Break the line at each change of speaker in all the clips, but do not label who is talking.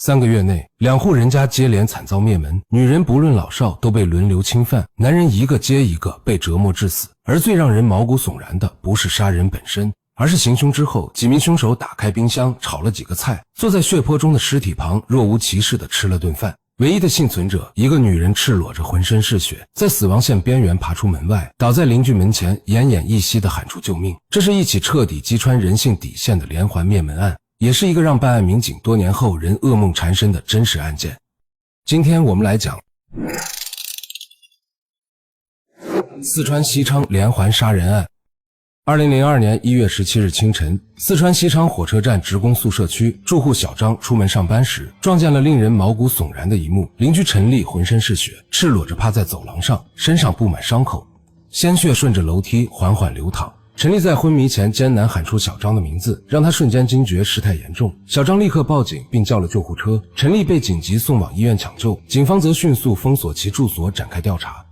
3个月内，2户人家接连惨遭灭门，女人不论老少都被轮流侵犯，男人一个接一个被折磨致死。而最让人毛骨悚然的不是杀人本身，而是行凶之后，几名凶手打开冰箱炒了几个菜，坐在血泊中的尸体旁若无其事地吃了顿饭。唯一的幸存者，一个女人赤裸着浑身是血，在死亡线边缘爬出门外，倒在邻居门前，奄奄一息地喊出救命。这是一起彻底击穿人性底线的连环灭门案，也是一个让办案民警多年后仍噩梦缠身的真实案件。今天我们来讲四川西昌连环杀人案。2002年1月17日清晨，四川西昌火车站职工宿舍区住户小张出门上班时，撞见了令人毛骨悚然的一幕。邻居陈丽浑身是血，赤裸着趴在走廊上，身上布满伤口，鲜血顺着楼梯缓缓流淌。陈丽在昏迷前艰难喊出小张的名字，让他瞬间惊觉事态严重。小张立刻报警并叫了救护车，陈丽被紧急送往医院抢救，警方则迅速封锁其住所展开调查。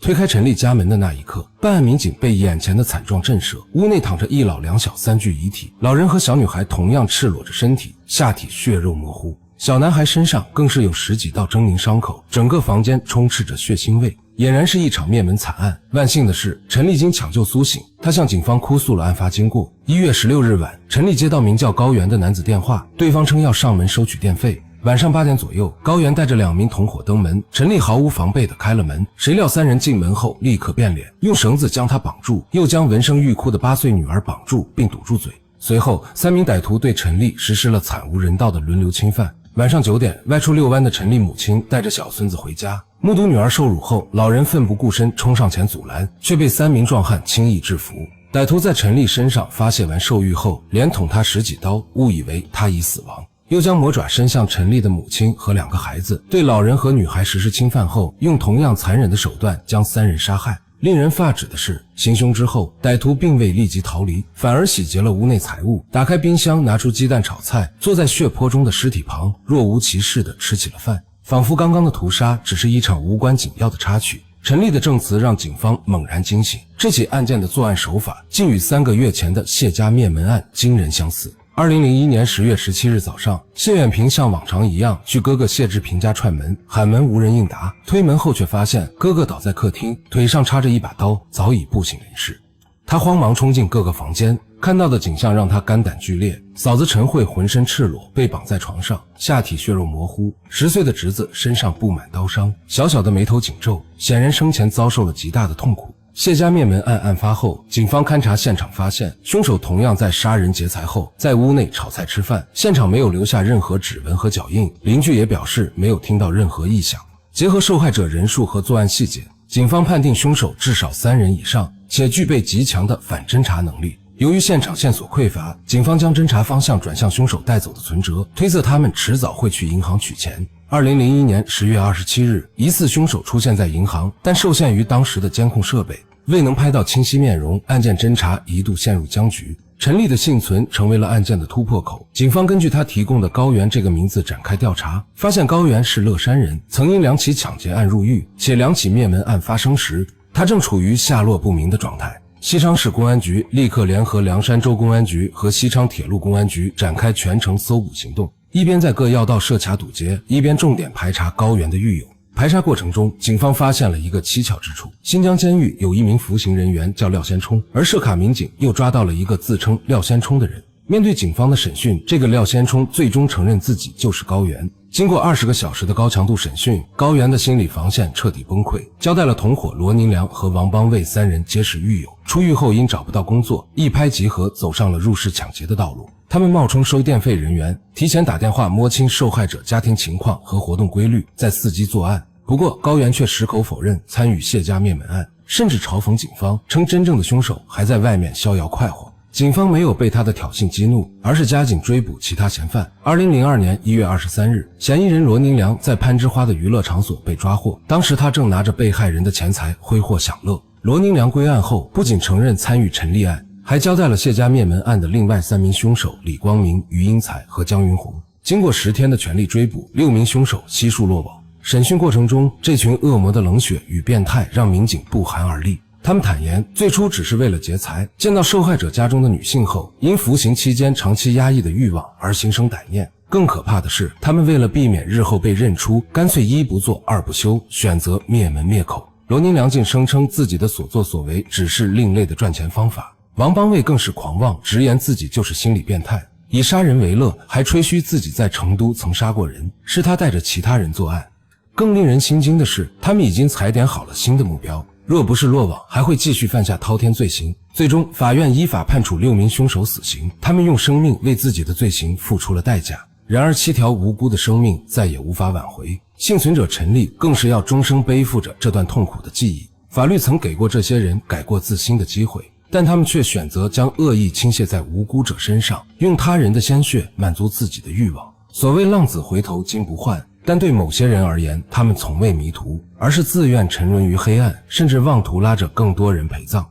推开陈丽家门的那一刻，办案民警被眼前的惨状震慑。屋内躺着一老两小3具遗体，老人和小女孩同样赤裸着身体，下体血肉模糊，小男孩身上更是有10几道狰狞伤口，整个房间充斥着血腥味，俨然是一场灭门惨案。万幸的是，陈丽经抢救苏醒，他向警方哭诉了案发经过。1月16日晚，陈丽接到名叫高原的男子电话，对方称要上门收取电费。晚上8点左右，高原带着2名同伙登门，陈丽毫无防备地开了门，谁料3人进门后立刻变脸，用绳子将她绑住，又将闻声欲哭的8岁女儿绑住并堵住嘴。随后3名歹徒对陈丽实施了惨无人道的轮流侵犯。晚上9点，外出遛弯的陈丽母亲带着小孙子回家，目睹女儿受辱后，老人奋不顾身冲上前阻拦，却被3名壮汉轻易制服。歹徒在陈丽身上发泄完兽欲后，连捅她10几刀，误以为她已死亡，又将魔爪伸向陈丽的母亲和2个孩子，对老人和女孩实施侵犯后，用同样残忍的手段将3人杀害。令人发指的是，行凶之后，歹徒并未立即逃离，反而洗劫了屋内财物，打开冰箱拿出鸡蛋炒菜，坐在血泊中的尸体旁，若无其事地吃起了饭，仿佛刚刚的屠杀只是一场无关紧要的插曲。陈丽的证词让警方猛然惊醒，这起案件的作案手法竟与3个月前的谢家灭门案惊人相似。2001年10月17日早上，谢远平像往常一样去哥哥谢志平家串门，喊门无人应答，推门后却发现哥哥倒在客厅，腿上插着一把刀，早已不省人事。他慌忙冲进各个房间，看到的景象让他肝胆俱裂。嫂子陈慧浑身赤裸，被绑在床上，下体血肉模糊，10岁的侄子身上布满刀伤，小小的眉头紧皱，显然生前遭受了极大的痛苦。谢家灭门案案发后，警方勘查现场发现，凶手同样在杀人劫财后在屋内炒菜吃饭，现场没有留下任何指纹和脚印，邻居也表示没有听到任何异响。结合受害者人数和作案细节，警方判定凶手至少3人以上，且具备极强的反侦查能力。由于现场线索匮乏，警方将侦查方向转向凶手带走的存折，推测他们迟早会去银行取钱。2001年10月27日，疑似凶手出现在银行，但受限于当时的监控设备，未能拍到清晰面容，案件侦查一度陷入僵局。陈丽的幸存成为了案件的突破口，警方根据他提供的高原这个名字展开调查，发现高原是乐山人，曾因2起抢劫案入狱，且2起灭门案发生时，他正处于下落不明的状态。西昌市公安局立刻联合凉山州公安局和西昌铁路公安局展开全程搜捕行动，一边在各要道设卡堵截，一边重点排查高原的狱友。排查过程中，警方发现了一个蹊跷之处，新疆监狱有一名服刑人员叫廖先冲，而设卡民警又抓到了一个自称廖先冲的人。面对警方的审讯，这个廖先冲最终承认自己就是高原。经过20个小时的高强度审讯，高原的心理防线彻底崩溃，交代了同伙罗宁良和王邦卫3人皆是狱友，出狱后因找不到工作，一拍即合走上了入室抢劫的道路。他们冒充收电费人员，提前打电话摸清受害者家庭情况和活动规律，再伺机作案。不过高原却矢口否认参与谢家灭门案，甚至嘲讽警方，称真正的凶手还在外面逍遥快活。警方没有被他的挑衅激怒，而是加紧追捕其他嫌犯。2002年1月23日，嫌疑人罗宁良在攀枝花的娱乐场所被抓获，当时他正拿着被害人的钱财挥霍享乐。罗宁良归案后，不仅承认参与陈丽案，还交代了谢家灭门案的另外3名凶手李光明、于英才和江云红。经过10天的全力追捕，6名凶手悉数落网。审讯过程中，这群恶魔的冷血与变态让民警不寒而栗。他们坦言，最初只是为了劫财，见到受害者家中的女性后，因服刑期间长期压抑的欲望而心生歹念，更可怕的是，他们为了避免日后被认出，干脆一不做二不休，选择灭门灭口。罗宁良竟声称自己的所作所为只是另类的赚钱方法。王邦卫更是狂妄，直言自己就是心理变态，以杀人为乐，还吹嘘自己在成都曾杀过人，是他带着其他人作案。更令人心惊的是，他们已经踩点好了新的目标，若不是落网，还会继续犯下滔天罪行。最终，法院依法判处6名凶手死刑，他们用生命为自己的罪行付出了代价。然而7条无辜的生命再也无法挽回，幸存者陈丽更是要终生背负着这段痛苦的记忆。法律曾给过这些人改过自新的机会，但他们却选择将恶意倾泻在无辜者身上，用他人的鲜血满足自己的欲望。所谓浪子回头金不换，但对某些人而言，他们从未迷途，而是自愿沉沦于黑暗，甚至妄图拉着更多人陪葬。